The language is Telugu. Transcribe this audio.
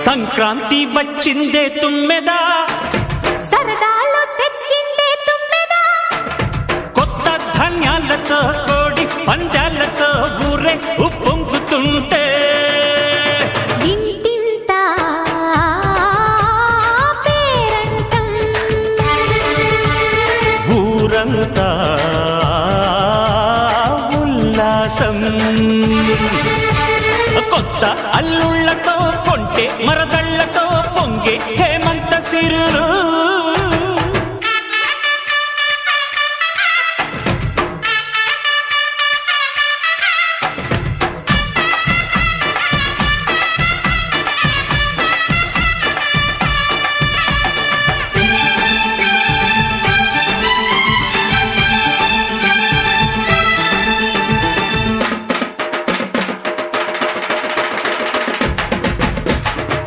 సంక్రాంతి వచ్చిందే తుమ్మెదా, సరదాలు తెచ్చిందే తుమ్మెదా, కొత్త ధాన్యాలతో కోడి పందాలతో ఊరే ఉప్పొంగుతుంటే ఇంటింత పేరంటం, ఊరంతా ఉల్లాసం. కొత్త అల్లుళ్లతో కొంటే మరదళ్లతో పొంగే హేమంత సిరులు